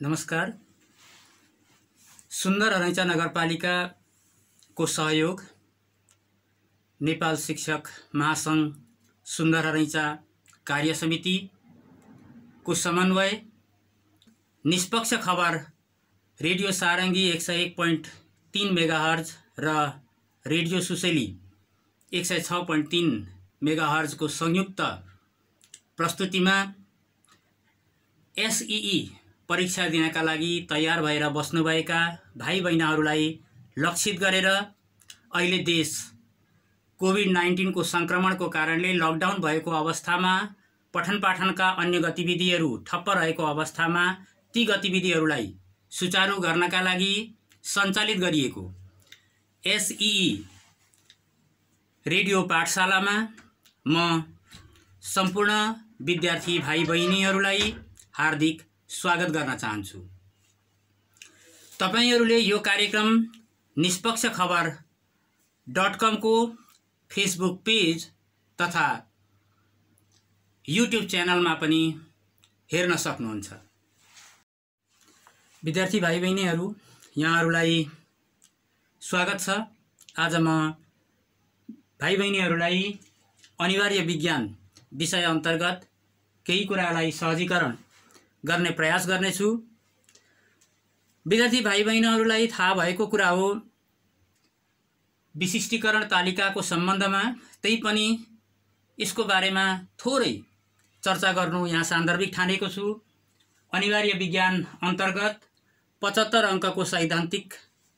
नमस्कार। सुन्दर रैचा नगरपालिका को सहयोग, नेपाल शिक्षक महासंघ सुन्दर रैचा कार्य समिति को समन्वय, निष्पक्ष खबर रेडियो सारंगी 101.3 मेगाहर्ज र रेडियो सुसेली 106.3 मेगाहर्ज को संयुक्त प्रस्तुतिमा एसईई परीक्षा दिनका लागि तयार भएर बस्नुभएका भाइ बहिनीहरूलाई लक्षित गरेर अहिले देश कोभिड-19 को संक्रमणको कारणले लकडाउन भएको अवस्थामा पठन पाठनका अन्य गतिविधिहरू ठप्प रहेको अवस्थामा ती गतिविधिहरूलाई सुचारू गर्नका लागि सञ्चालित गरिएको एसईई रेडियो पाठशालामा म सम्पूर्ण विद्यार्थी भाइ बहिनीहरूलाई हार्दिक स्वागत गर्न चाहन्छु। तपाईहरुले यो कार्यक्रम निष्पक्ष खबर .com को फेसबुक पेज तथा युट्युब च्यानलमा पनि हेर्न सक्नुहुन्छ। विद्यार्थी भाइ बहिनीहरू, यहाँहरूलाई स्वागत छ। आज म भाइ बहिनीहरूलाई अनिवार्य विज्ञान विषय अन्तर्गत केही कुरालाई सहजीकरण गर्ने प्रयास गर्नेछु। विद्यार्थी भाइ बहिनीहरूलाई थाहा भएको कुरा हो, विशिष्टीकरण तालिकाको सम्बन्धमा त्यही पनि यसको बारेमा थोरै चर्चा गर्नु यहाँ सान्दर्भिक ठानेको छु। अनिवार्य विज्ञान अन्तर्गत 75 अङ्कको सैद्धान्तिक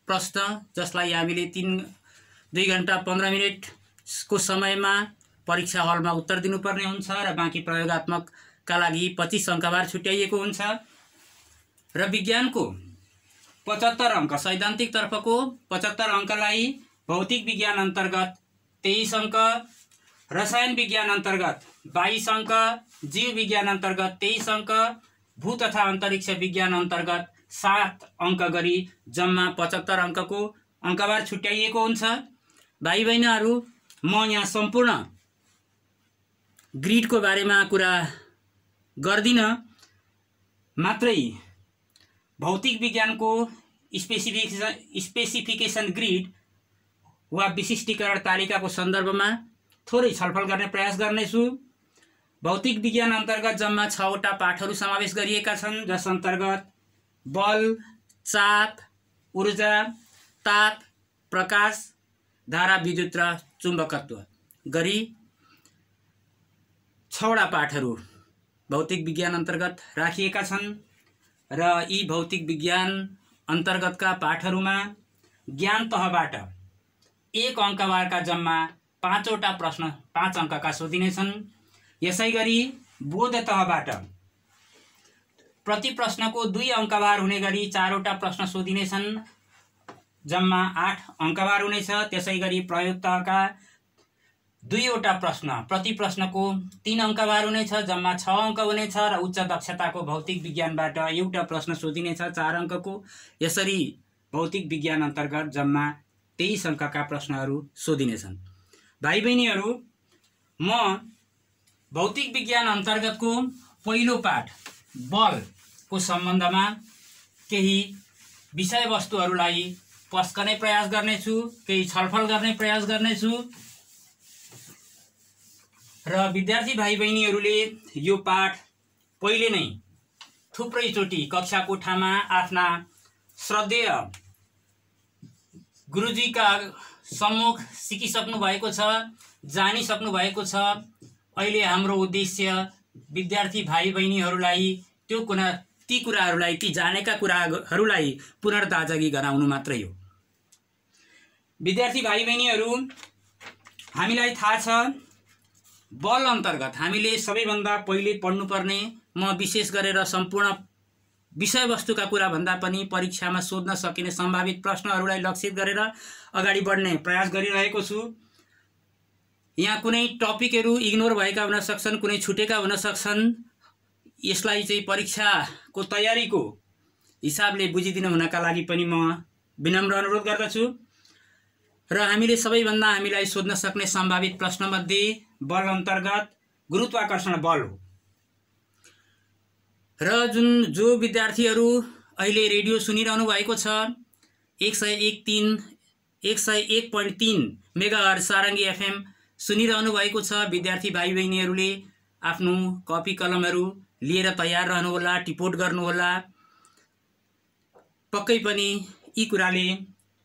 प्रश्न, जसलाई हामीले 2 घण्टा 15 मिनेट को समयमा परीक्षा हलमा उत्तर दिनुपर्ने हुन्छ र बाँकी प्रयोगात्मक का लागि 25 अङ्कबार छुट्याइएको हुन्छ र विज्ञानको 75 अङ्क, सैद्धान्तिक तर्फको 75 अङ्कलाई भौतिक विज्ञान अन्तर्गत 23 अङ्क, रसायन विज्ञान अन्तर्गत 22 अङ्क, जीव विज्ञान अन्तर्गत 23 अङ्क, भू तथा अन्तरिक्ष विज्ञान अन्तर्गत 7 अङ्क गरी जम्मा 75 अङ्कको अङ्कबार छुट्याइएको हुन्छ। भाइ बहिनीहरू, म यहाँ सम्पूर्ण ग्रिडको बारेमा कुरा गर्दिन, मात्रै भौतिक विज्ञानको स्पेसिफिकेसन ग्रिड वा विशिष्टीकरण तालिकाको सन्दर्भमा थोरै छलफल गर्ने प्रयास गर्नेछु। भौतिक विज्ञान अन्तर्गत जम्मा 6 वटा पाठहरू समावेश गरिएका छन्, जस अन्तर्गत बल, चाप, ऊर्जा, ताप, प्रकाश, धारा, विद्युत र चुम्बकत्व गरी 6 वटा पाठहरू भौतिक विज्ञान अन्तर्गत राखिएका छन् र यी भौतिक विज्ञान अन्तर्गतका पाठहरूमा ज्ञान तहबाट 1 अङ्कबारका जम्मा 5 वटा प्रश्न 5 अङ्कका सोधिनेछन्। यसैगरी बोध तहबाट प्रति प्रश्नको 2 अङ्कबार हुने गरी 4 वटा प्रश्न सोधिनेछन्, जम्मा 8 अङ्कबार हुनेछ। त्यसैगरी प्रयोग तहका 2 वटा प्रश्न प्रति प्रश्नको 3 अङ्कबार हुनेछ, जम्मा 6 अङ्क हुनेछ र उच्च दक्षताको भौतिक विज्ञानबाट एउटा प्रश्न सोधिनेछ 4 अङ्कको। यसरी भौतिक विज्ञान अन्तर्गत जम्मा 23 अङ्कका प्रश्नहरू सोधिनेछन्। भाइ बहिनीहरू, म भौतिक विज्ञान अन्तर्गतको पहिलो पाठ बलको सम्बन्धमा केही विषयवस्तुहरूलाई पस्कने प्रयास गर्नेछु, केही छलफल गर्ने प्रयास गर्नेछु र विद्यार्थी भाइ बहिनीहरूले यो पाठ पहिले नै थुप्रैचोटि कक्षा कोठामा आफ्ना श्रद्धेय गुरुजीका सम्मुख सिकिसक्नु भएको छ, जानिसक्नु भएको छ। अहिले हाम्रो उद्देश्य विद्यार्थी भाइ बहिनीहरूलाई ती कुराहरूलाई, ती जानेका कुराहरूलाई पुनर्ताजगी गराउनु मात्रै हो। विद्यार्थी भाइ बहिनीहरू, हामीलाई थाहा छ बल अन्तर्गत हामीले सबैभन्दा पहिले पढ्नुपर्ने, म विशेष गरेर सम्पूर्ण विषयवस्तुका कुरा भन्दा पनि परीक्षामा सोध्न सकिने सम्भावित प्रश्नहरूलाई लक्षित गरेर अगाडि बढ्ने प्रयास गरिरहेको छु। यहाँ कुनै टपिकहरू इग्नोर भएका हुन सक्छन्, कुनै छुटेका हुन सक्छन्। यसलाई चाहिँ परीक्षाको तयारीको हिसाबले बुझिदिनु हुनका लागि पनि म विनम्र अनुरोध गर्दछु। र हामीले सबैभन्दा हामीलाई सोध्न सक्ने सम्भावित प्रश्नमध्ये बल अन्तर्गत गुरुत्वाकर्षण बल हो। र जो विद्यार्थीहरू अहिले रेडियो सुनिरहनु भएको छ 101.3 मेगाहर्ज सारङ्गी एफएम सुनिरहनु भएको छ, विद्यार्थी भाइ बहिनीहरूले आफ्नो कपी कलमहरू लिएर तयार रहनुहोला, टिपोट गर्नुहोला। पक्कै पनि यी कुराले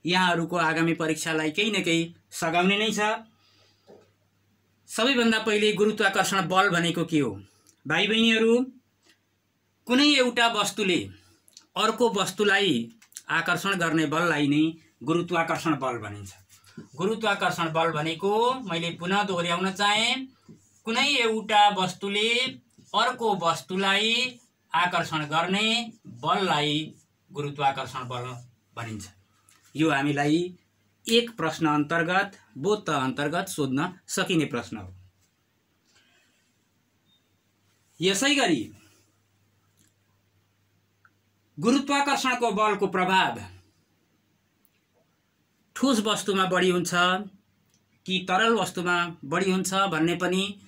यहाँहरूको आगामी परीक्षालाई केही न केही सघाउने नै छ। सबैभन्दा पहिले गुरुत्वाकर्षण बल भनेको के हो? भाइ बहिनीहरू, कुनै एउटा वस्तुले अर्को वस्तुलाई आकर्षण गर्ने बललाई नै गुरुत्वाकर्षण बल भनिन्छ। गुरुत्वाकर्षण बल भनेको, मैले पुनः दोहोर्याउन चाहे, कुनै एउटा वस्तुले अर्को वस्तुलाई आकर्षण गर्ने बललाई गुरुत्वाकर्षण बल भनिन्छ। यो हामीलाई एक प्रश्न अन्तर्गत, बोध अन्तर्गत सोध्न सकिने प्रश्न हो। यसैगरी गुरुत्वाकर्षणको बलको प्रभाव ठोस वस्तुमा बढी हुन्छ कि तरल वस्तुमा बढी हुन्छ भन्ने पनि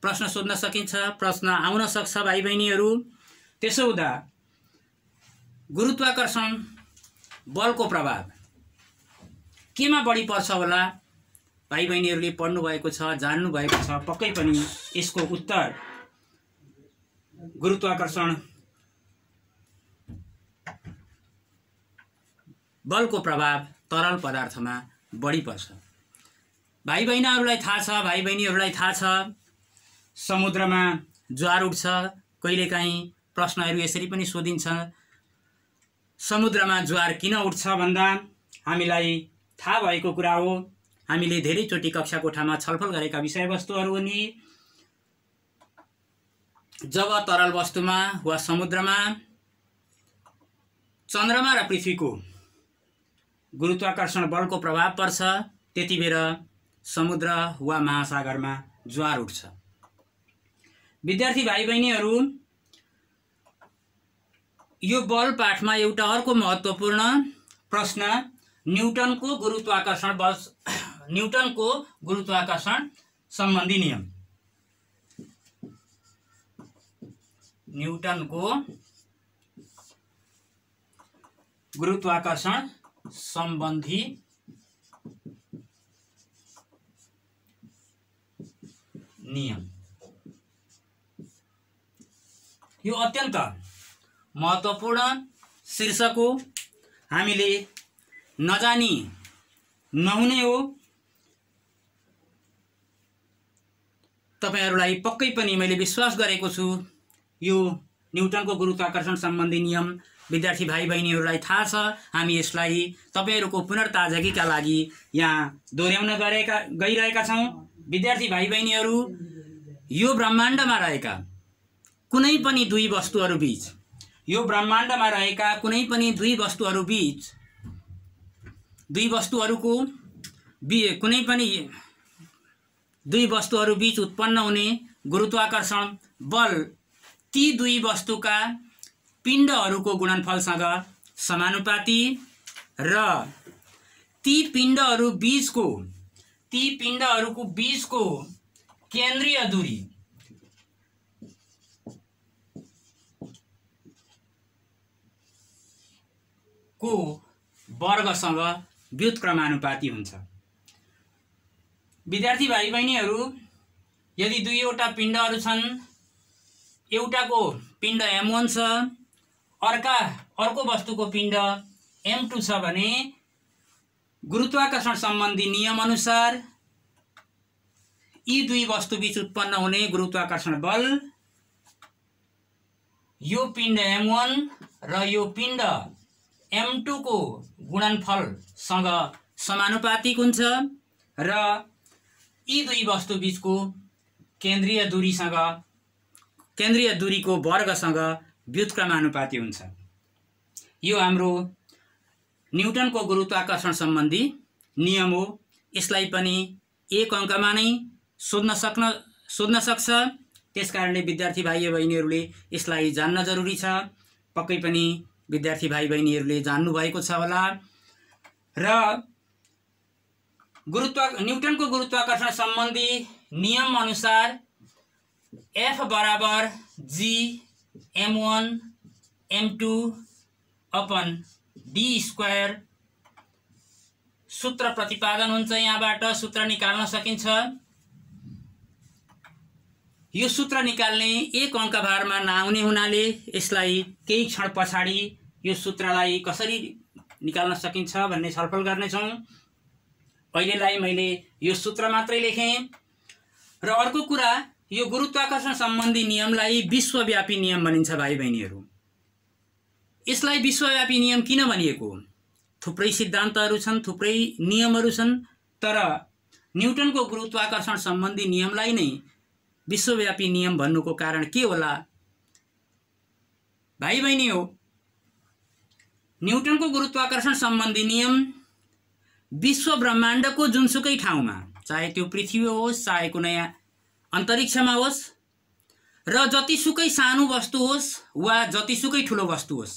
प्रश्न सोध्न सकिन्छ, प्रश्न आउन सक्छ भाइ बहिनीहरू। त्यसो हुँदा गुरुत्वाकर्षण बलको प्रभाव केमा बढी पर्छ होला? भाइ बहिनीहरूले पढ्नु भएको छ, जान्नु भएको छ, पक्कै पनि यसको उत्तर गुरुत्वाकर्षण बलको प्रभाव तरल पदार्थमा बढी पर्छ। भाइ बहिनीहरूलाई थाहा छ समुद्रमा ज्वार उठ्छ। कहिलेकाहीँ प्रश्नहरू यसरी पनि सोधिन्छ, समुद्रमा ज्वार किन उठ्छ भन्दा हामीलाई थाहा भएको कुरा हो। हामीले धेरैचोटि कक्षा कोठामा छलफल गरेका विषयवस्तुहरू हो नि। जब तरल वस्तुमा वा समुद्रमा चन्द्रमा र पृथ्वीको गुरुत्वाकर्षण बलको प्रभाव पर्छ, त्यति बेर समुद्र वा महासागरमा ज्वार उठ्छ। विद्यार्थी भाइ बहिनीहरू, यो बल पाठमा एउटा अर्को महत्त्वपूर्ण प्रश्न न्युटनको गुरुत्वाकर्षण सम्बन्धी नियम। न्युटनको गुरुत्वाकर्षण सम्बन्धी नियम। यो अत्यन्त महत्त्वपूर्ण शीर्षक हो, हामीले नजानी नहुने हो। तपाईहरुलाई पक्कै पनि मैले विश्वास गरेको छु यो न्युटनको गुरुत्वाकर्षण सम्बन्धी नियम विद्यार्थी भाइ बहिनीहरूलाई थाहा छ। हामी यसलाई तपाईहरुको पुनर्ताजगीका लागि यहाँ दोहोर्याउन गइरहेका छौं। विद्यार्थी भाइ बहिनीहरू, यो ब्रह्माण्डमा रहेका कुनै पनि दुई वस्तुहरू बीच, यो ब्रह्माण्डमा रहेका कुनै पनि दुई वस्तुहरू बीच, कुनै पनि दुई वस्तुहरू बीच उत्पन्न हुने गुरुत्वाकर्षण बल ती दुई वस्तुका पिण्डहरूको गुणनफलसँग समानुपाती र ती पिण्डहरूको बीचको केन्द्रीय दूरी को वर्गसँग व्युत्क्रमानुपाती हुन्छ। विद्यार्थी भाइ बहिनीहरू, यदि दुईवटा पिण्डहरू छन्, एउटाको पिण्ड m1 छ, अर्को वस्तुको पिण्ड m2 छ भने गुरुत्वाकर्षण सम्बन्धी नियम अनुसार यी दुई वस्तु बीच उत्पन्न हुने गुरुत्वाकर्षण बल यो पिण्ड m1 र यो पिण्ड m2 को गुणनफलसँग समानुपातिक हुन्छ र यी दुई वस्तु बीचको केन्द्रीय दूरीको वर्गसँग व्युत्क्रमानुपाती हुन्छ। यो हाम्रो न्युटनको गुरुत्वाकर्षण सम्बन्धी नियम हो। यसलाई पनि एक अङ्कमा नै सोध्न सक्छ। त्यसकारणले विद्यार्थी भाइ बहिनीहरूले यसलाई जान्न जरुरी छ। पक्कै पनि विद्यार्थी भाइ बहिनीहरूले जान्नु भएको छ होला। र न्युटनको गुरुत्वाकर्षण सम्बन्धी नियम अनुसार F बराबर G m1 m2 upon d square सूत्र प्रतिपादन हुन्छ। यहाँबाट सूत्र निकाल्न सकिन्छ। यो सूत्र निकाल्ने एक अङ्कभारमा नआउने हुनाले यसलाई केही क्षण पछाडि यो सूत्रलाई कसरी निकाल्न सकिन्छ भन्ने छलफल गर्नेछौँ। अहिलेलाई मैले यो सूत्र मात्रै लेखेँ। र अर्को कुरा, यो गुरुत्वाकर्षण सम्बन्धी नियमलाई विश्वव्यापी नियम भनिन्छ भाइ बहिनीहरू। यसलाई विश्वव्यापी नियम किन भनिएको? थुप्रै सिद्धान्तहरू छन्, थुप्रै नियमहरू छन्, तर न्युटनको गुरुत्वाकर्षण सम्बन्धी नियमलाई नै विश्वव्यापी नियम भन्नुको कारण के होला? भाइ बहिनी हो, न्युटनको गुरुत्वाकर्षण सम्बन्धी नियम विश्व ब्रह्माण्डको जुनसुकै ठाउँमा, चाहे त्यो पृथ्वी होस्, चाहे कुनै अन्तरिक्षमा होस्, र जतिसुकै सानो वस्तु होस् वा जतिसुकै ठुलो वस्तु होस्,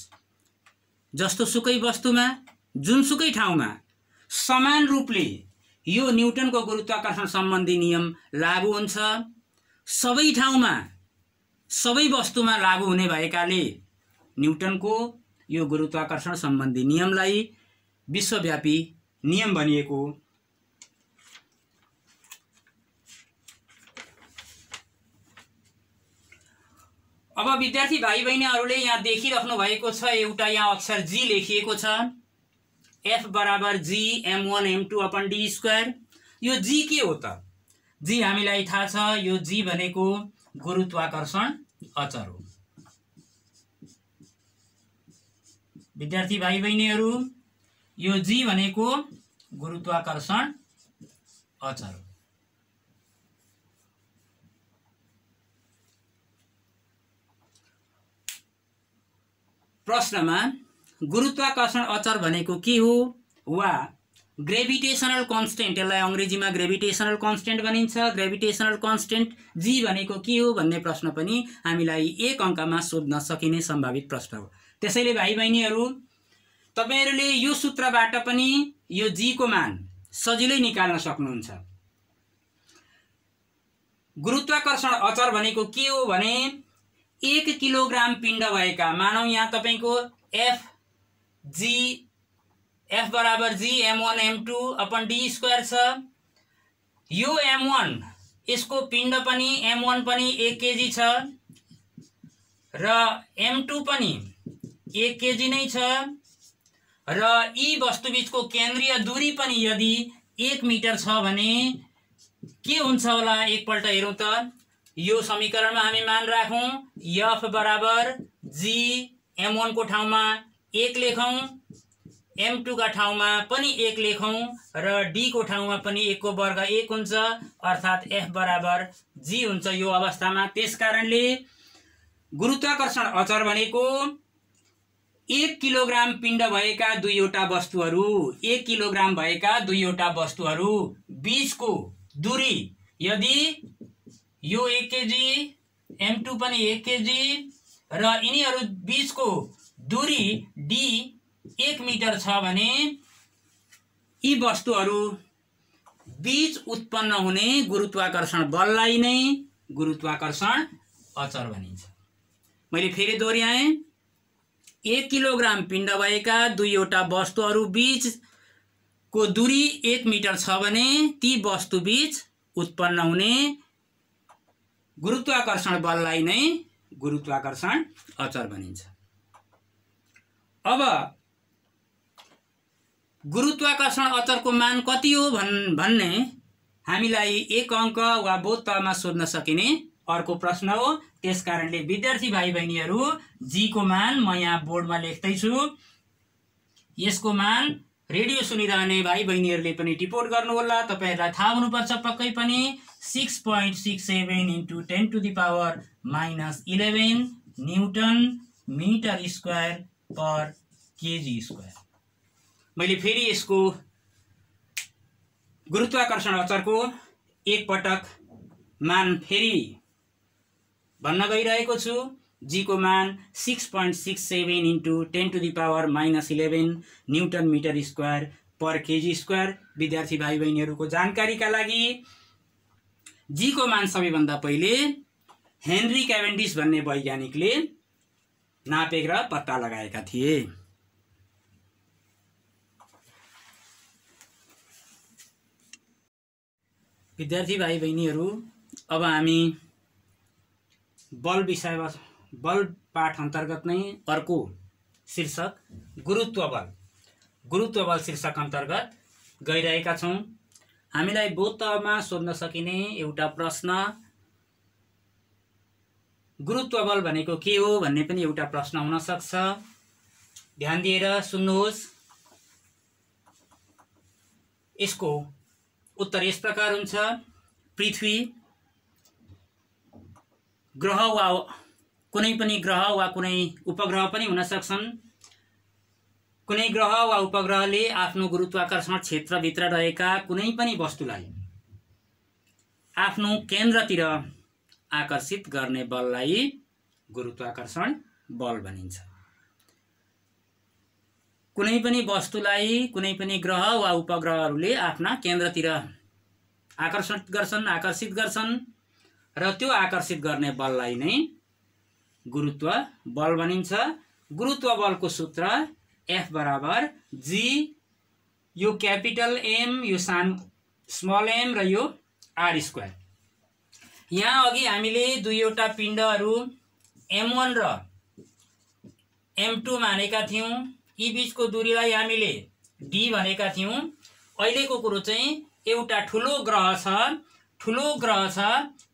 जस्तोसुकै वस्तुमा जुनसुकै ठाउँमा समान रूपले यो न्युटनको गुरुत्वाकर्षण सम्बन्धी नियम लागू हुन्छ। सबै ठाउँमा सबै वस्तुमा लागू हुने भएकाले न्युटनको यो गुरुत्वाकर्षण सम्बन्धी नियमलाई विश्वव्यापी नियम भनिएको। अब विद्यार्थी भाइ बहिनीहरूले यहाँ देखिराख्नु भएको छ, एउटा यहाँ अक्षर जी लेखिएको छ। F बराबर जी m1 m2 upon d square. यो जी के हो त? जी हामीलाई थाहा छ, यो जी भनेको गुरुत्वाकर्षण अचर हो। विद्यार्थी भाइ बहिनीहरू, यो जी भनेको गुरुत्वाकर्षण अचर हो। प्रश्नमा गुरुत्वाकर्षण अचर भनेको के हो वा ग्रेभिटेशनल कन्स्टेन्ट, यसलाई अंग्रेजीमा ग्रेभिटेशनल कन्स्टेन्ट भनिन्छ, ग्रेभिटेशनल कन्स्टेन्ट जी भनेको के हो भन्ने प्रश्न पनि हामीलाई एक अङ्कमा सोध्न सकिने सम्भावित प्रश्न हो। त्यसैले भाइ बहिनीहरू, तपाईहरुले यो सूत्रबाट पनि यो जी को मान सजिलै निकाल्न सक्नुहुन्छ। गुरुत्वाकर्षण अचर भनेको के हो भने 1 किलोग्राम पिण्ड भएका, मानौ यहाँ तपाईको F बराबर जी m1 m2 upon d square छ। यो m1 यसको पिण्ड पनि m1 पनि 1 केजी छ र m2 पनि 1 केजी नै छ र यी वस्तुबीचको केन्द्रीय दूरी पनि यदि 1 मिटर छ भने के हुन्छ होला एकपल्ट हेरौं त। यो समीकरणमा हामी मान राखौं, F बराबर जी m1 को ठाउँमा 1 लेखौं, m2 का ठाउँमा पनि 1 लेखौं र d को ठाउँमा पनि 1 को वर्ग 1 हुन्छ, अर्थात F बराबर g हुन्छ यो अवस्थामा। त्यसकारणले गुरुत्वाकर्षण अचर भनेको 1 किलोग्राम पिण्ड भएका दुईवटा वस्तुहरू, 1 किलोग्राम भएका दुईवटा वस्तुहरू बीचको दूरी, यदि यो 1 केजी m2 पनि 1 केजी र यिनीहरू बीचको दूरी d 1 मिटर छ भने यी वस्तुहरू बीच उत्पन्न हुने गुरुत्वाकर्षण बललाई नै गुरुत्वाकर्षण अचर भनिन्छ। मैले फेरि दोहोर्याएँ, 1 किलोग्राम पिण्ड भएका दुईवटा वस्तुहरू बीचको दूरी 1 मिटर छ भने ती वस्तु बीच उत्पन्न हुने गुरुत्वाकर्षण बललाई नै गुरुत्वाकर्षण अचर भनिन्छ। अब गुरुत्वाकर्षण अचरको मान कति हो भन्ने हामीलाई एक अंक वा बोध तहमा सोध्न सकिने अर्को प्रश्न हो। त्यसकारणले विद्यार्थी भाइ बहिनीहरू, जी को मान म यहाँ बोर्डमा लेख्दै छु। यसको मान रेडियो सुनिरहने भाइ बहिनीहरूले पनि टिपोट गर्नु होला। तपाईहरुलाई थाहा हुनुपर्छ पक्कै पनि 6.67 × 10⁻⁻11 न्यूटन मिटर स्क्वायर पर केजी स्क्वायर। मैले फेरि यसको गुरुत्वाकर्षण अचरको एक पटक मान फेरि भन्न गइरहेको छु। जी को मान 6.67 × 10⁻⁻11 न्यूटन मिटर स्क्वायर पर केजी स्क्वायर। विद्यार्थी भाइ बहिनीहरूको जानकारीका लागि जी को मान सबैभन्दा पहिले हेनरी क्याभेन्डिस भन्ने वैज्ञानिकले नापेर पत्ता लगाएका थिए। विद्यार्थी भाइ बहिनीहरू, अब हामी बल विषयमा बल पाठ अन्तर्गत नै अर्को शीर्षक गुरुत्व बल शीर्षक अन्तर्गत गइरहेका छौँ। हामीलाई बोध तहमा सोध्न सकिने एउटा प्रश्न गुरुत्व बल भनेको के हो भन्ने पनि एउटा प्रश्न हुन सक्छ। ध्यान दिएर सुन्नुहोस्। यसको उत्तर यस प्रकार हुन्छ। पृथ्वी ग्रह वा कुनै पनि ग्रह वा कुनै उपग्रह पनि हुन सक्छन्। कुनै ग्रह वा उपग्रहले आफ्नो गुरुत्वाकर्षण क्षेत्रभित्र रहेका कुनै पनि वस्तुलाई आफ्नो केन्द्रतिर आकर्षित गर्ने बललाई गुरुत्वाकर्षण बल भनिन्छ। कुनै पनि वस्तुलाई कुनै पनि ग्रह वा उपग्रहहरूले आफ्ना केन्द्रतिर आकर्षित गर्छन् र त्यो आकर्षित गर्ने बललाई नै गुरुत्व बल भनिन्छ। गुरुत्व बलको सूत्र F बराबर G, यो क्यापिटल M, यो स्मल m र यो R स्क्वायर। यहाँ अघि हामीले दुईवटा पिण्डहरू M1 र M2 मानेका थियौँ। यी बीचको दूरीलाई हामीले D भनेका थियौँ। अहिलेको कुरो चाहिँ एउटा ठुलो ग्रह छ,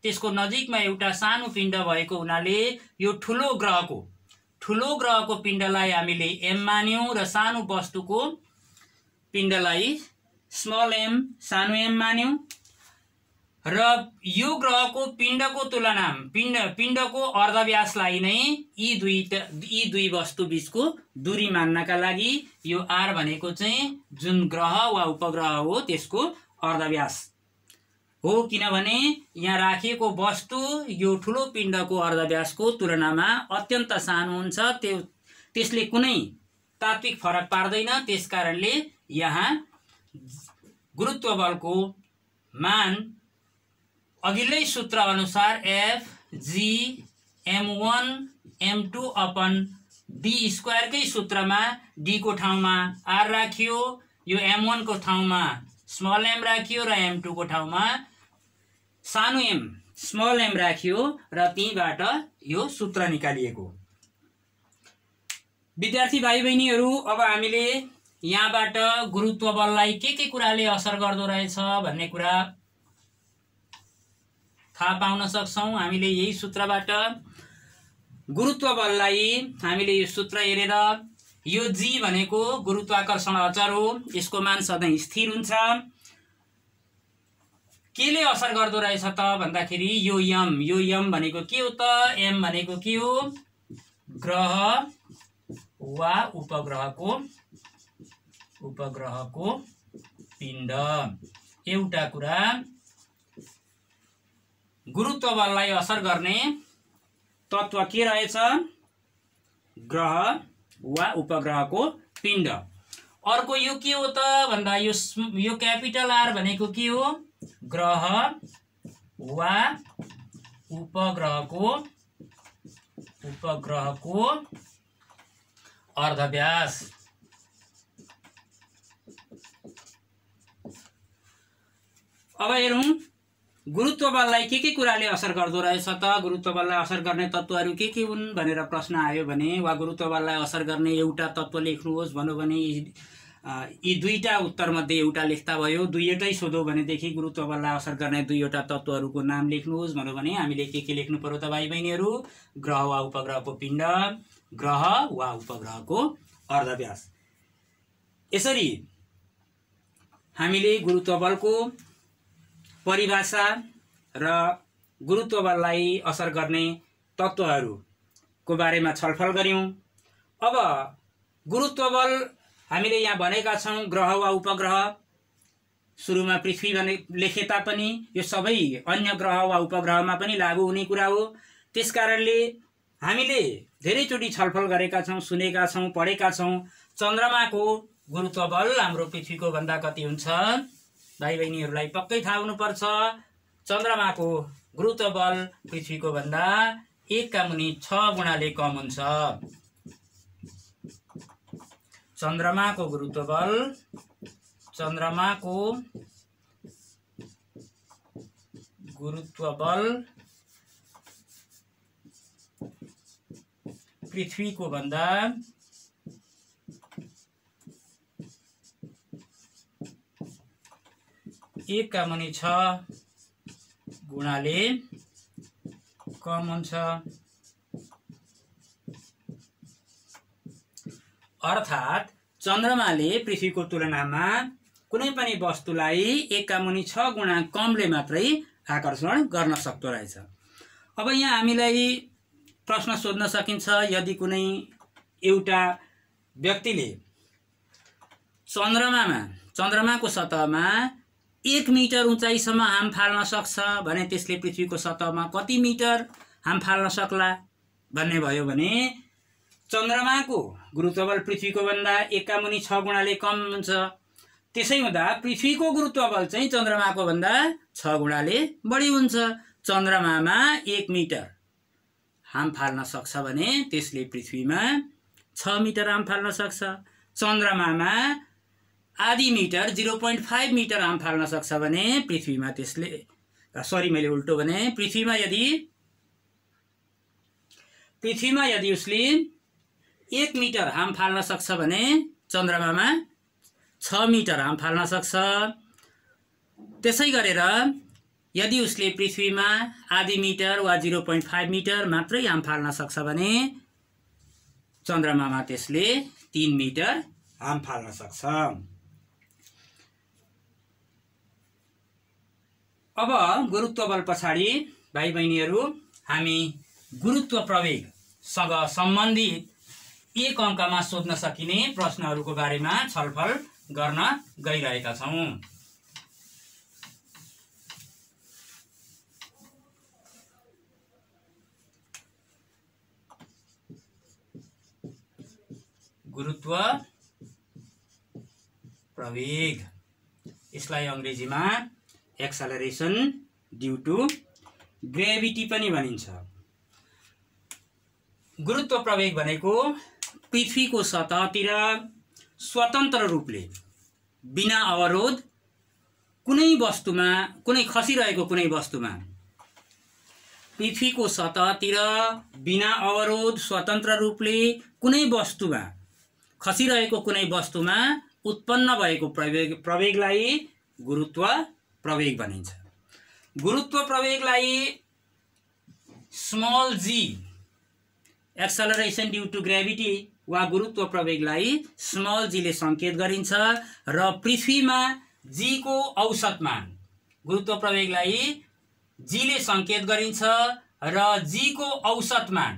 त्यसको नजिकमा एउटा सानो पिण्ड भएको हुनाले यो ठुलो ग्रहको पिण्डलाई हामीले M मान्यौँ र सानो वस्तुको पिण्डलाई स्मल m सानो m मान्यौँ। र यो ग्रहको पिण्डको तुलनामा पिण्डको अर्धव्यासलाई नै यी दुई वस्तु बीचको दूरी मान्नका लागि यो R भनेको चाहिँ जुन ग्रह वा उपग्रह हो त्यसको अर्धव्यास हो। किनभने यहाँ राखिएको वस्तु यो ठुलो पिण्डको अर्धव्यासको तुलनामा अत्यन्त सानो हुन्छ, त्यसले कुनै तात्विक फरक पार्दैन। त्यसकारणले यहाँ गुरुत्व बलको मान अघिल्लै सूत्र अनुसार F G M1 M2 upon D स्क्वायरकै सूत्रमा D को ठाउँमा R राखियो, यो M1 को ठाउँमा स्मल m राखियो र M2 को ठाउँमा सानो m स्मल m राखियो र त्यहीबाट यो सूत्र निकालिएको। विद्यार्थी भाइ बहिनीहरू, अब हामीले यहाँबाट गुरुत्व बललाई के कुराले असर गर्दो रहेछ भन्ने कुरा थाहा पाउन सक्छौँ। हामीले यही सूत्रबाट गुरुत्व बललाई हामीले यो सूत्र हेरेर, यो G भनेको गुरुत्वाकर्षण अचर हो, यसको मान सधैँ स्थिर हुन्छ। केले असर गर्दो रहेछ त भन्दाखेरि यो m भनेको के हो त? m भनेको के हो? ग्रह वा उपग्रहको पिण्ड। एउटा कुरा, गुरुत्व बललाई असर गर्ने तत्त्व के रहेछ? ग्रह वा उपग्रहको पिण्ड। अर्को यो के हो त भन्दा यो क्यापिटल R भनेको के हो? ग्रह वा उपग्रहको अर्धव्यास। अब हेरौँ गुरुत्व बललाई के कुराले असर गर्दो रहेछ त? गुरुत्व बललाई असर गर्ने तत्त्वहरू के हुन् भनेर प्रश्न आयो भने, वा गुरुत्व बललाई असर गर्ने एउटा तत्त्व लेख्नुहोस् भन्यो भने यी दुईटा उत्तरमध्ये एउटा लेख्दा भयो। दुईवटै सोधौँ भनेदेखि गुरुत्व बललाई असर गर्ने दुईवटा तत्त्वहरूको नाम लेख्नुहोस् भन्यो भने हामीले के लेख्नु पर्यो त भाइ बहिनीहरू? ग्रह वा उपग्रहको पिण्ड, ग्रह वा उपग्रहको अर्धव्यास। यसरी हामीले गुरुत्व बलको परिभाषा र गुरुत्व बललाई असर गर्ने तत्त्वहरूको बारेमा छलफल गऱ्यौँ। अब गुरुत्व बल हामीले यहाँ भनेका छौँ ग्रह वा उपग्रह, सुरुमा पृथ्वी भने लेखे तापनि यो सबै अन्य ग्रह वा उपग्रहमा पनि लागू हुने कुरा हो। त्यसकारणले हामीले धेरैचोटि छलफल गरेका छौँ, सुनेका छौँ, पढेका छौँ। चन्द्रमाको गुरुत्व बल हाम्रो पृथ्वीको भन्दा कति हुन्छ? भाइ बहिनीहरूलाई पक्कै थाहा हुनुपर्छ। चन्द्रमाको गुरुत्व बल पृथ्वीको भन्दा 1 का मुनि 6 गुणाले कम हुन्छ। चन्द्रमाको गुरुत्व बल पृथ्वीको भन्दा 1/6 गुणाले कम हुन्छ। अर्थात चन्द्रमाले पृथ्वीको तुलनामा कुनै पनि वस्तुलाई 1/6 गुणा कमले मात्रै आकर्षण गर्न सक्दो रहेछ। अब यहाँ हामीलाई प्रश्न सोध्न सकिन्छ, यदि कुनै एउटा व्यक्तिले चन्द्रमाको सतहमा 1 मिटर उचाइसम्म हाम फाल्न सक्छ भने त्यसले पृथ्वीको सतहमा कति मिटर हाम फाल्न सक्ला भन्ने भयो भने चन्द्रमाको गुरुत्वबल पृथ्वीको भन्दा 1/6 गुणाले कम हुन्छ। त्यसै हुँदा पृथ्वीको गुरुत्वबल चाहिँ चन्द्रमाको भन्दा 6 गुणाले बढी हुन्छ। चन्द्रमामा 1 मिटर हाम फाल्न सक्छ भने त्यसले पृथ्वीमा 6 मिटर हाम फाल्न सक्छ। चन्द्रमामा आधी मिटर 0.5 मिटर हाम फाल्न सक्छ भने पृथ्वीमा त्यसले मैले उल्टो भने पृथ्वीमा यदि उसले 1 मिटर हाम फाल्न सक्छ भने चन्द्रमामा 6 मिटर हाम फाल्न सक्छ। त्यसै गरेर यदि उसले पृथ्वीमा आधी मिटर वा 0.5 मिटर मात्रै हाम फाल्न सक्छ भने चन्द्रमामा त्यसले 3 मिटर हाम फाल्न सक्छ। अब गुरुत्व बल पछाडि भाइ बहिनीहरू हामी गुरुत्व प्रवेगसँग सम्बन्धित 1 अङ्कमा सोध्न सकिने प्रश्नहरूको बारेमा छलफल गर्न गइरहेका छौँ। गुरुत्व प्रवेग, यसलाई अंग्रेजीमा एक्सेलरेसन ड्यू टू ग्रेभिटी पनि भनिन्छ। गुरुत्व प्रवेग भनेको पृथ्वीको सतहतिर स्वतन्त्र रूपले बिना अवरोध कुनै खसिरहेको कुनै वस्तुमा पृथ्वीको सतहतिर बिना अवरोध स्वतन्त्र रूपले कुनै वस्तुमा खसिरहेको कुनै वस्तुमा उत्पन्न भएको प्रवेगलाई गुरुत्व प्रवेग भनिन्छ। गुरुत्व प्रवेगलाई स्मल जी एक्सेलरेसन ड्यू टू ग्रेभिटी वा गुरुत्व प्रवेगलाई स्मल जी ले संकेत गरिन्छ र पृथ्वीमा जी को औसत मान गुरुत्व प्रवेगलाई जी ले संकेत गरिन्छ र जी को औसत मान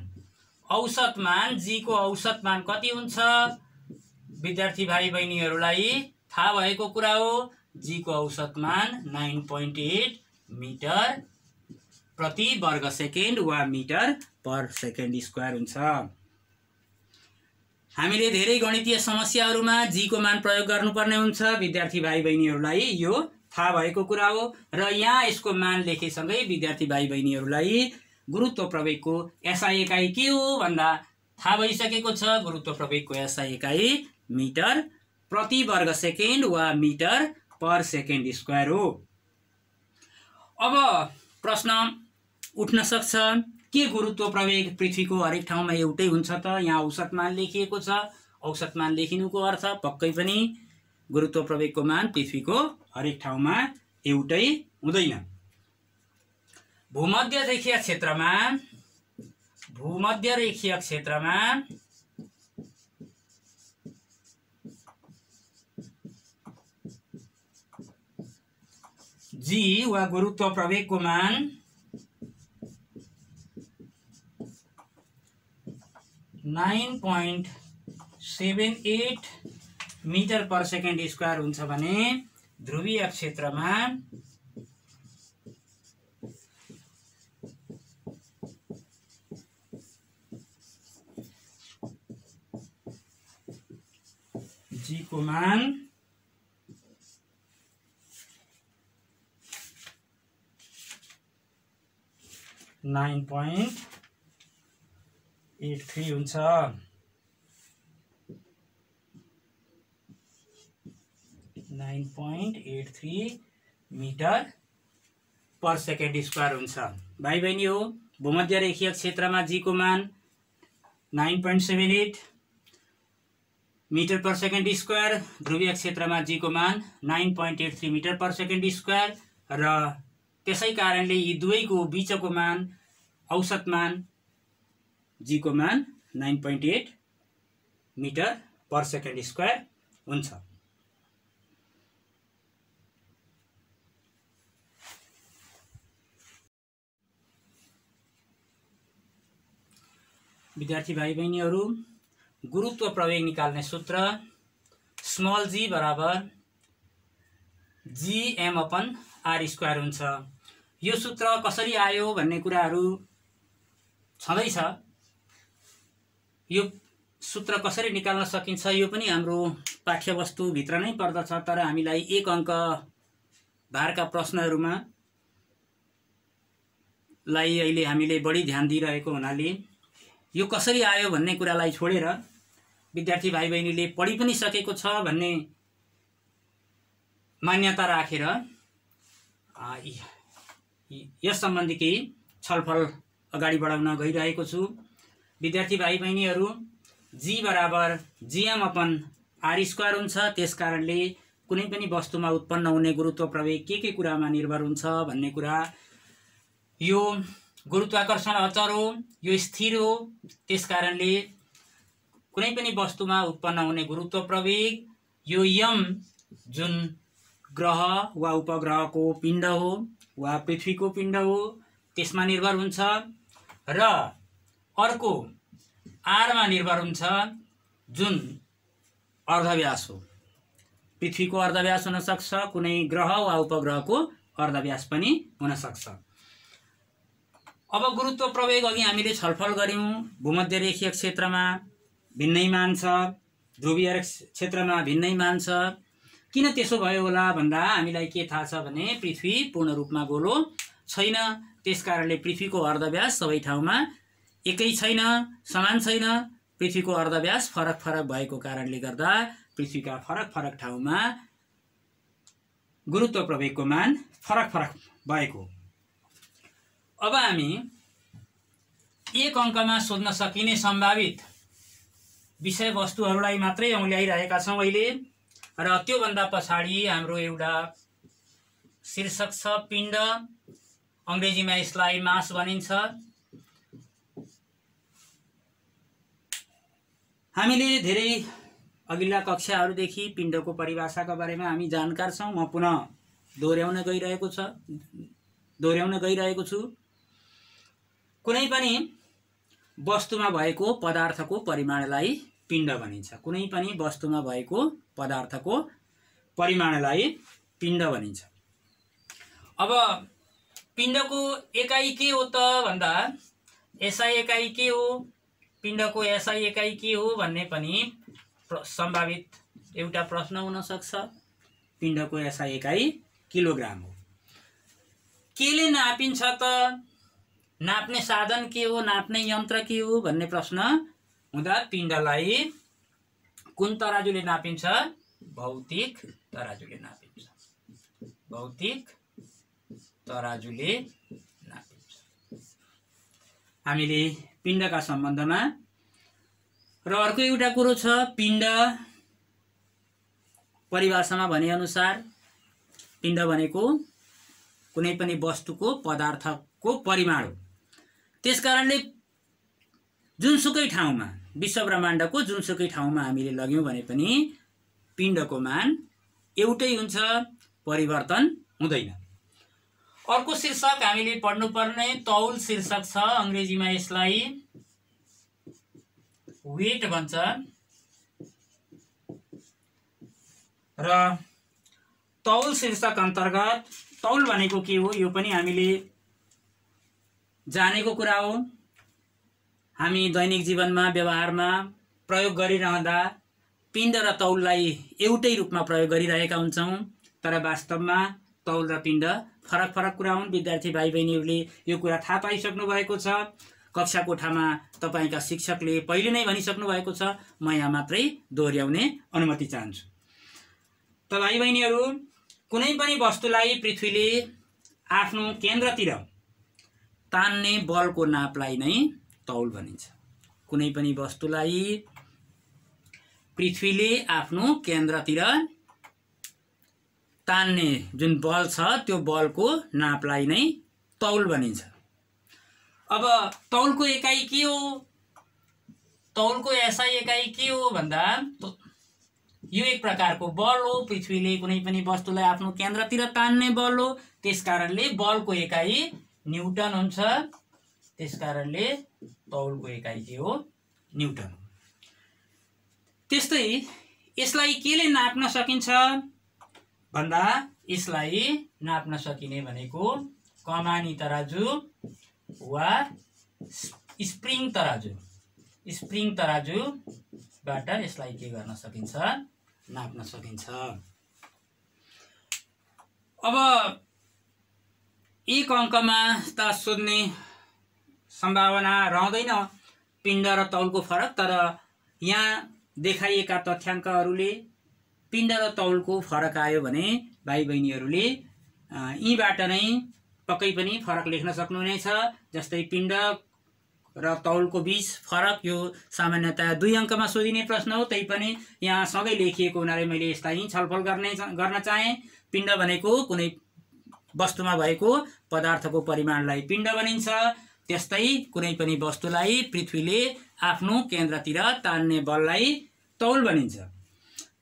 जी को औसत मान कति हुन्छ विद्यार्थी भाइ बहिनीहरूलाई थाहा भएको कुरा हो। जी को औसत मान 9.8 मिटर प्रति वर्ग सेकेन्ड वा मिटर पर सेकेन्ड स्क्वायर हुन्छ। हामीले धेरै गणितीय समस्याहरूमा जी को मान प्रयोग गर्नुपर्ने हुन्छ, विद्यार्थी भाइ बहिनीहरूलाई यो थाहा भएको कुरा हो र यहाँ यसको मान लेखेसँगै विद्यार्थी भाइ बहिनीहरूलाई गुरुत्व प्रवेगको एसआई एकाइ के हो भन्दा थाहा भइसकेको छ। गुरुत्व प्रवेगको एसआई एकाइ मिटर प्रति वर्ग सेकेन्ड वा मिटर पर सेकेन्ड स्क्वायर हो। अब प्रश्न उठ्न सक्छ, के गुरुत्व प्रवेग पृथ्वीको हरेक ठाउँमा एउटै हुन्छ त? यहाँ औसत मान लेखिएको छ, औसत मान लेखिनुको अर्थ पक्कै पनि गुरुत्व प्रवेगको मान पृथ्वीको हरेक ठाउँमा एउटै हुँदैन। भूमध्य रेखीय क्षेत्रमा जी वा गुरुत्व प्रवेगको मान 9.78 मिटर पर सेकेन्ड स्क्वायर हुन्छ भने ध्रुवीय क्षेत्रमा जी को मान 9.83 हुन्छ। 9.83 मिटर पर सेकेन्ड स्क्वायर हुन्छ। भाइ बहिनी हो, भूमध्य रेखीय क्षेत्रमा जी को मान 9.78 मिटर पर सेकेन्ड स्क्वायर, ध्रुवीय क्षेत्रमा जी को मान 9.83 मिटर पर सेकेन्ड स्क्वायर र त्यसै कारणले यी दुवैको बीचको मान औसत मान जी को मान 9.8 मिटर पर सेकेन्ड स्क्वायर हुन्छ। विद्यार्थी भाइ बहिनीहरू, गुरुत्व प्रवेग निकाल्ने सूत्र स्मल जी बराबर gm/r² हुन्छ। यो सूत्र कसरी आयो भन्ने कुराहरू छँदैछ। यो सूत्र कसरी निकाल्न सकिन्छ यो पनि हाम्रो पाठ्यवस्तुभित्र नै पर्दछ, तर हामीलाई एक अङ्क भारका प्रश्नहरूमा अहिले हामीले बढी ध्यान दिइरहेको हुनाले यो कसरी आयो भन्ने कुरालाई छोडेर विद्यार्थी भाइ बहिनीले पढि पनि सकेको छ भन्ने मान्यता राखेर यस सम्बन्धी केही छलफल अगाडि बढाउन गइरहेको छु। विद्यार्थी भाइ बहिनीहरू, जी बराबर gm/r² हुन्छ। त्यसकारणले कुनै पनि वस्तुमा उत्पन्न हुने गुरुत्व प्रवेग के कुरामा निर्भर हुन्छ भन्ने कुरा, यो गुरुत्वाकर्षण अचर हो, यो स्थिर हो। त्यसकारणले कुनै पनि वस्तुमा उत्पन्न हुने गुरुत्व प्रवेग यो यम जुन ग्रह वा उपग्रहको पिण्ड हो वा पृथ्वीको पिण्ड हो त्यसमा निर्भर हुन्छ र अर्को आरमा निर्भर हुन्छ जुन अर्धव्यास हो। पृथ्वीको अर्धव्यास हुन सक्छ, कुनै ग्रह वा उपग्रहको अर्धव्यास पनि हुन सक्छ। अब गुरुत्व प्रवेग अघि हामीले छलफल गर्यौं, भूमध्य रेखीय क्षेत्रमा भिन्नै मान छ, ध्रुवीय क्षेत्रमा भिन्नै मान छ। किन त्यसो भयो होला भन्दा हामीलाई के थाहा छ भने पृथ्वी पूर्ण रूपमा गोलो छैन। त्यसकारणले पृथ्वीको अर्धव्यास सबै ठाउँमा एकै छैन, समान छैन। पृथ्वीको अर्धव्यास फरक फरक भएको कारणले गर्दा पृथ्वीका फरक फरक ठाउँमा गुरुत्व प्रवेगको मान फरक फरक भएको। अब हामी एक अङ्कमा सोध्न सकिने सम्भावित विषयवस्तुहरूलाई मात्रै औल्याइरहेका छौँ अहिले, र त्योभन्दा पछाडि हाम्रो एउटा शीर्षक छ पिण्ड, अङ्ग्रेजीमा यसलाई मास भनिन्छ। हामीले धेरै अघिल्ला कक्षाहरूदेखि पिण्डको परिभाषाका बारेमा हामी जानकार छौँ। म पुनः दोहोर्याउन गइरहेको छु। कुनै पनि वस्तुमा भएको पदार्थको परिमाणलाई पिण्ड भनिन्छ। कुनै पनि वस्तुमा भएको पदार्थको परिमाणलाई पिण्ड भनिन्छ। अब पिण्डको एकाइ के हो त भन्दा एसआई एकाइ के हो, पिण्डको एसआई एकाइ के हो भन्ने पनि सम्भावित एउटा प्रश्न हुन सक्छ। पिण्डको एसआई एकाइ किलोग्राम हो। केले नापिन्छ त, नाप्ने साधन के हो, नाप्ने यन्त्र के हो भन्ने प्रश्न हुँदा पिण्डलाई कुन तराजुले नापिन्छ? भौतिक तराजुले नापिन्छ। भौतिक तराजुले नापिन्छ। हामीले पिण्डका सम्बन्धमा र अर्को एउटा कुरो छ, पिण्ड परिभाषामा भनेअनुसार पिण्ड भनेको कुनै पनि वस्तुको पदार्थको परिमाण हो। त्यसकारणले जुनसुकै ठाउँमा, विश्व ब्रह्माण्डको जुनसुकै ठाउँमा हामीले लग्यौँ भने पनि पिण्डको मान एउटै हुन्छ, परिवर्तन हुँदैन। अर्को शीर्षक हामीले पढ्नुपर्ने तौल शीर्षक छ। अङ्ग्रेजीमा यसलाई वेट भन्छ। र तौल शीर्षक अन्तर्गत तौल भनेको के हो यो पनि हामीले जानेको कुरा हो। हामी दैनिक जीवनमा व्यवहारमा प्रयोग गरिरहँदा पिण्ड र तौललाई एउटै रूपमा प्रयोग गरिरहेका हुन्छौँ, तर वास्तवमा तौल र पिण्ड फरक फरक कुरा हुन्। विद्यार्थी भाइ बहिनीहरूले यो कुरा थाहा पाइसक्नु भएको छ। कक्षा कोठामा तपाईँका शिक्षकले पहिले नै भनिसक्नु भएको छ। म यहाँ मात्रै दोहोर्याउने अनुमति चाहन्छु। त भाइ बहिनीहरू कुनै पनि वस्तुलाई पृथ्वीले आफ्नो केन्द्रतिर तान्ने बलको नापलाई नै तौल भनिन्छ। कुनै पनि वस्तुलाई पृथ्वीले आफ्नो केन्द्रतिर तान्ने जुन बल छ त्यो बलको नापलाई नै तौल भनिन्छ। अब तौलको एकाइ के हो? तौलको एसआई एकाइ के हो भन्दा यो एक प्रकारको बल हो। पृथ्वीले कुनै पनि वस्तुलाई आफ्नो केन्द्रतिर तान्ने बल हो। त्यसकारणले बलको एकाइ न्युटन हुन्छ। त्यसकारणले तौलको एकाइ के हो? न्युटन। त्यस्तै यसलाई केले नाप्न सकिन्छ भन्दा यसलाई नाप्न सकिने भनेको कमानी तराजु वा स्प्रिङ तराजु। स्प्रिङ तराजुबाट यसलाई के गर्न सकिन्छ? नाप्न सकिन्छ। अब एक अङ्कमा त सोध्ने सम्भावना रहँदैन पिण्ड र तौलको फरक, तर यहाँ देखाइएका तथ्याङ्कहरूले पिण्ड र तौलको फरक आयो भने भाइ बहिनीहरूले यीबाट नै पक्कै पनि फरक लेख्न सक्नुहुनेछ। जस्तै पिण्ड र तौलको बीच फरक यो सामान्यतया 2 अङ्कमा सोधिने प्रश्न हो, तैपनि यहाँ सँगै लेखिएको हुनाले मैले यसलाई छलफल गर्न चाहेँ। पिण्ड भनेको कुनै वस्तुमा भएको पदार्थको परिमाणलाई पिण्ड भनिन्छ। त्यस्तै कुनै पनि वस्तुलाई पृथ्वीले आफ्नो केन्द्रतिर तान्ने बललाई तौल भनिन्छ।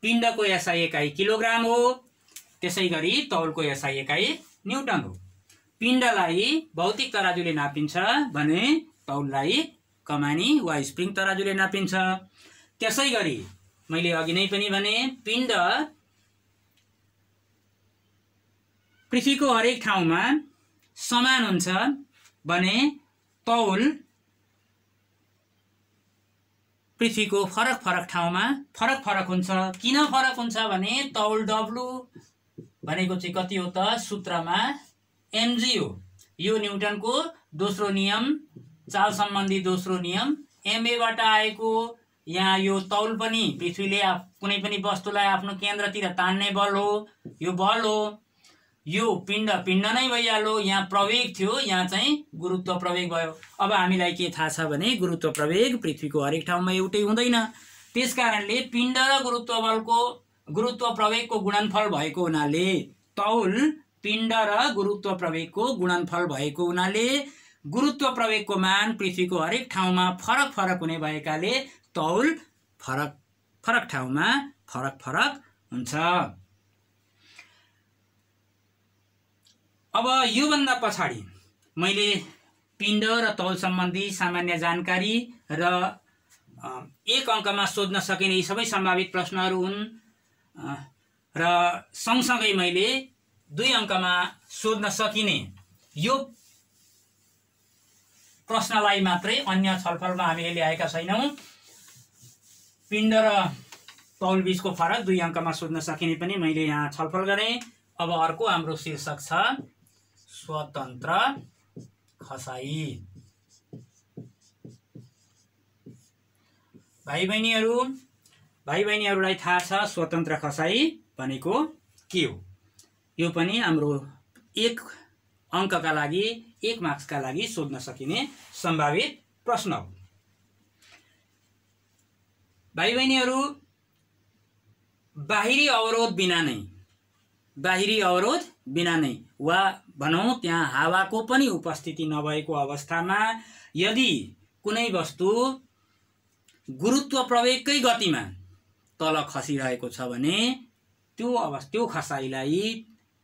पिण्डको एसआई एकाइ किलोग्राम हो, त्यसै गरी तौलको एसआई एकाइ न्युटन हो। पिण्डलाई भौतिक तराजुले नापिन्छ भने तौललाई कमानी वा स्प्रिङ तराजुले नापिन्छ। त्यसै गरी मैले अघि नै पनि भने पिण्ड पृथ्वीको हरेक ठाउँमा समान हुन्छ भने तौल पृथ्वीको फरक फरक ठाउँमा फरक फरक हुन्छ। किन फरक हुन्छ भने तौल डब्लु भनेको चाहिँ कति हो त? सूत्रमा mg हो। यो न्युटनको दोस्रो नियम, चाल सम्बन्धी दोस्रो नियम एमएबाट आएको। यहाँ यो तौल पनि पृथ्वीले कुनै पनि वस्तुलाई आफ्नो केन्द्रतिर तान्ने बल हो। यो बल हो। यो पिण्ड नै भइहाल्यो। यहाँ प्रवेग थियो, यहाँ चाहिँ गुरुत्व प्रवेग भयो। अब हामीलाई के थाहा छ भने गुरुत्व प्रवेग पृथ्वीको हरेक ठाउँमा एउटै हुँदैन। त्यसकारणले पिण्ड र गुरुत्व प्रवेगको गुणनफल भएको हुनाले तौल पिण्ड र गुरुत्व प्रवेगको गुणनफल भएको हुनाले गुरुत्व प्रवेगको मान पृथ्वीको हरेक ठाउँमा फरक फरक हुने भएकाले तौल फरक फरक ठाउँमा फरक फरक हुन्छ। अब योभन्दा पछाडि मैले पिण्ड र तौल सम्बन्धी सामान्य जानकारी र एक अङ्कमा सोध्न सकिने यी सबै सम्भावित प्रश्नहरू हुन् र सँगसँगै मैले 2 अङ्कमा सोध्न सकिने यो प्रश्नलाई मात्रै अन्य छलफलमा हामीले ल्याएका छैनौँ। पिण्ड र तौल बीचको फरक 2 अङ्कमा सोध्न सकिने पनि मैले यहाँ छलफल गरेँ। अब अर्को हाम्रो शीर्षक छ स्वतन्त्र खसाई। भाइ बहिनीहरूलाई थाहा छ स्वतन्त्र खसाई भनेको के हो? यो पनि हाम्रो 1 अङ्कका लागि 1 मार्क्सका लागि सोध्न सकिने सम्भावित प्रश्न हो। भाइ बहिनीहरू बाहिरी अवरोध बिना नै वा भनौँ त्यहाँ हावाको पनि उपस्थिति नभएको अवस्थामा यदि कुनै वस्तु गुरुत्व प्रवेगकै गतिमा तल खसिरहेको छ भने त्यो खसाइलाई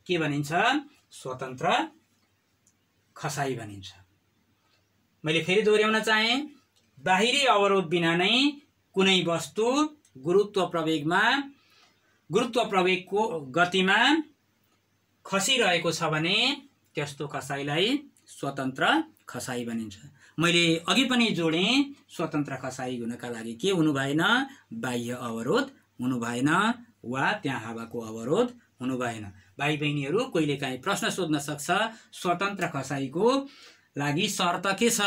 के भनिन्छ? स्वतन्त्र खसाई भनिन्छ। मैले फेरि दोहोऱ्याउन चाहेँ, बाहिरी अवरोध बिना नै कुनै वस्तु गुरुत्व प्रवेगको गतिमा खसिरहेको छ भने त्यस्तो खसाइलाई स्वतन्त्र खसाई भनिन्छ। मैले अघि पनि जोडेँ, स्वतन्त्र खसाई हुनका लागि के हुनु भएन? बाह्य अवरोध हुनु भएन वा त्यहाँ हावाको अवरोध हुनु भएन। भाइ बहिनीहरू कहिलेकाहीँ प्रश्न सोध्न सक्छ स्वतन्त्र खसाईको लागि शर्त के छ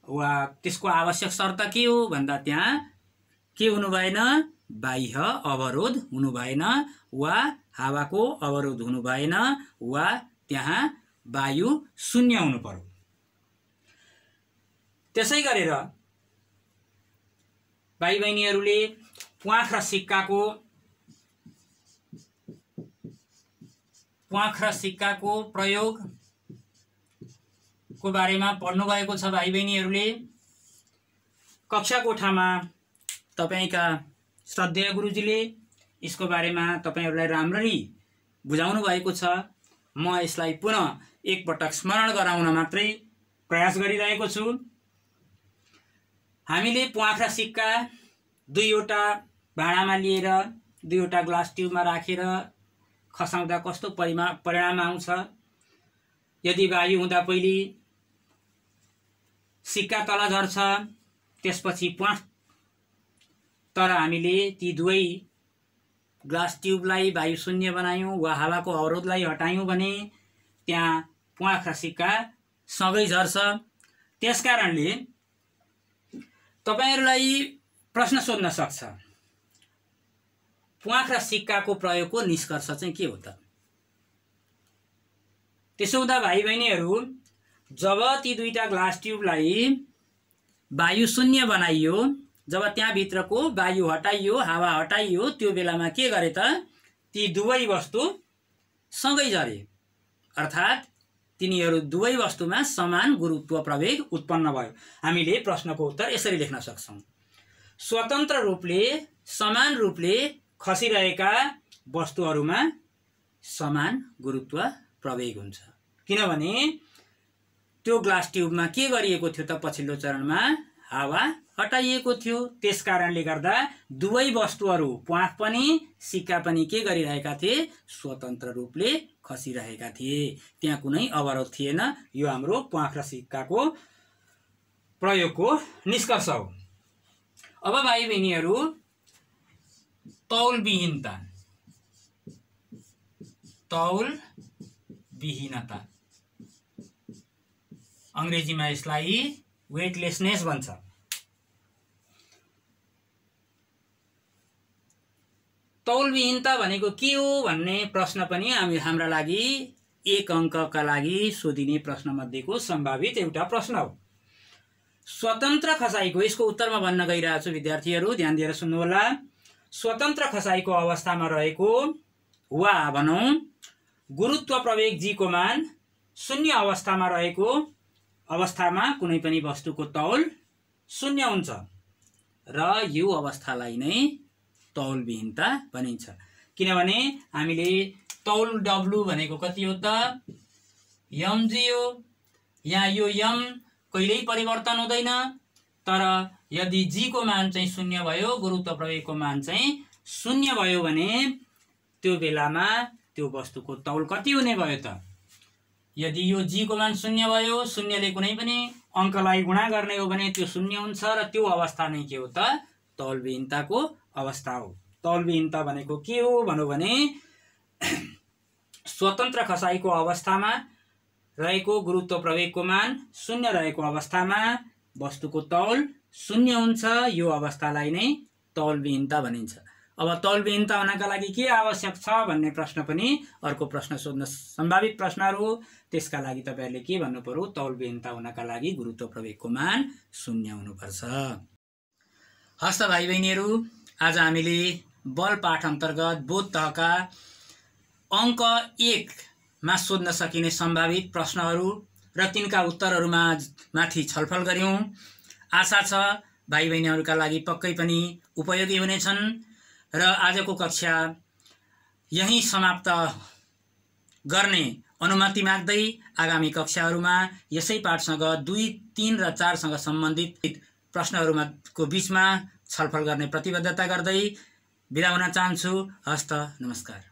वा त्यसको आवश्यक शर्त के हो भन्दा त्यहाँ के हुनु भएन, बाह्य अवरोध हुनु भएन वा हावाको अवरोध हुनु भएन वा त्यहाँ वायु शून्य हुनु पर्यो। त्यसै गरेर भाइ बहिनीहरूले प्वाख र सिक्काको प्रयोगको बारेमा पढ्नु भएको छ। भाइ बहिनीहरूले कक्षा कोठामा तपाईका श्रद्धेय गुरुजीले यसको बारेमा तपाईहरूलाई राम्ररी बुझाउनु भएको छ। म यसलाई पुनः एकपटक स्मरण गराउन मात्रै प्रयास गरिरहेको छु। हामीले प्वाख र सिक्का दुईवटा भाँडामा लिएर दुईवटा ग्लास ट्युबमा राखेर खसाउँदा कस्तो परिणाम आउँछ। यदि वायु हुँदा पहिले सिक्का तल झर्छ, त्यसपछि प्वाख। तर हामीले ती दुवै ग्लास ट्युबलाई वायु शून्य बनायौं वा हावाको अवरोधलाई हटायौं भने त्यहाँ प्वाख र सिक्का सँगै झर्छ। त्यसकारणले तपाईहरुलाई प्रश्न सोध्न सक्छ, प्वाख र सिक्काको प्रयोगको निष्कर्ष चाहिँ के हो त? त्यसो हुँदा भाइ बहिनीहरू, जब ती दुईटा ग्लास ट्युबलाई वायु शून्य बनाइयो, जब त्यहाँ भित्रको वायु हटाइयो, हावा हटाइयो, त्यो बेलामा के गरे त? ती दुवै वस्तु सँगै झरे। अर्थात् तिनीहरू दुवै वस्तुमा समान गुरुत्व प्रवेग उत्पन्न भयो। हामीले प्रश्नको उत्तर यसरी लेख्न सक्छौं, स्वतन्त्र रूपले समान रूपले खसिरहेका वस्तुहरूमा समान गुरुत्व प्रवेग हुन्छ। किनभने त्यो ग्लास ट्युबमा के गरिएको थियो त? पछिल्लो चरणमा हावा हटाइएको थियो। त्यसकारणले गर्दा दुवै वस्तुहरू, प्वाख पनि सिक्का पनि के गरिरहेका थिए? स्वतन्त्र रूपले खसिरहेका थिए। त्यहाँ कुनै अवरोध थिएन। यो हाम्रो प्वाख र सिक्काको प्रयोगको निष्कर्ष हो। अब भाइ बहिनीहरू, तौलविहीनता, अंग्रेजीमा यसलाई वेटलेसनेस भन्छ। तौलविहीनता भनेको के हो भन्ने प्रश्न पनि हाम्रा लागि 1 अंकका लागि सोधिने प्रश्न मध्येको सम्भावित एउटा प्रश्न हो। स्वतन्त्र खसाइको, यसको उत्तरमा भन्न गइरहेको छु विद्यार्थीहरू, ध्यान दिएर सुन्नुहोला। स्वतन्त्र खसाइको अवस्थामा रहेको वा भनौं गुरुत्व प्रवेग जी को मान शून्य अवस्थामा रहेको अवस्थामा कुनै पनि वस्तुको तौल शून्य हुन्छ र यो अवस्थालाई नै तौलविहीनता भनिन्छ। किनभने हामीले तौल W भनेको कति हो त? mg हो। यहाँ यो m कहिल्यै परिवर्तन हुँदैन। तर यदि g को मान चाहिँ शून्य भयो, गुरुत्व प्रवेगको मान चाहिँ शून्य भयो भने त्यो बेलामा त्यो वस्तुको तौल कति हुने भयो त? यदि यो g को मान शून्य भयो, शून्यले कुनै पनि अंकलाई गुणा गर्ने हो भने त्यो शून्य हुन्छ र त्यो अवस्था नै के हो त? तौलविहीनताको अवस्था हो। तौलविहीनता भनेको के हो भनौं भने स्वतन्त्र खसाइको अवस्थामा रहेको गुरुत्व प्रवेगको मान शून्य रहेको अवस्थामा वस्तुको तौल शून्य हुन्छ। यो अवस्थालाई नै तौलविहीनता भनिन्छ। अब तौलविहीनता हुनका लागि के आवश्यक छ भन्ने प्रश्न पनि अर्को प्रश्न सोध्न सम्भावित प्रश्नहरू। त्यसका लागि तपाईहरुले के भन्नु पर्यो? तौलविहीनता हुनका लागि गुरुत्व प्रवेगको मान शून्य हुनुपर्छ। हस्त भाइ बहिनीहरू, आज हामीले बल पाठ अन्तर्गत बोध तहका अंक 1 मा सोध्न सकिने सम्भावित प्रश्नहरू र तिनका उत्तरहरूमा माथि छलफल गर्यौं। आशा छ भाइ बहिनीहरूका लागि पक्कै पनि उपयोगी हुनेछन् र आजको कक्षा यही समाप्त गर्ने अनुमति माग्दै आगामी कक्षाहरूमा यसै पाठसँग 2, 3 र 4 सँग सम्बन्धित प्रश्नहरूको बीचमा छलफल गर्ने प्रतिबद्धता गर्दै बिदा हुन चाहन्छु। हस्त, नमस्कार।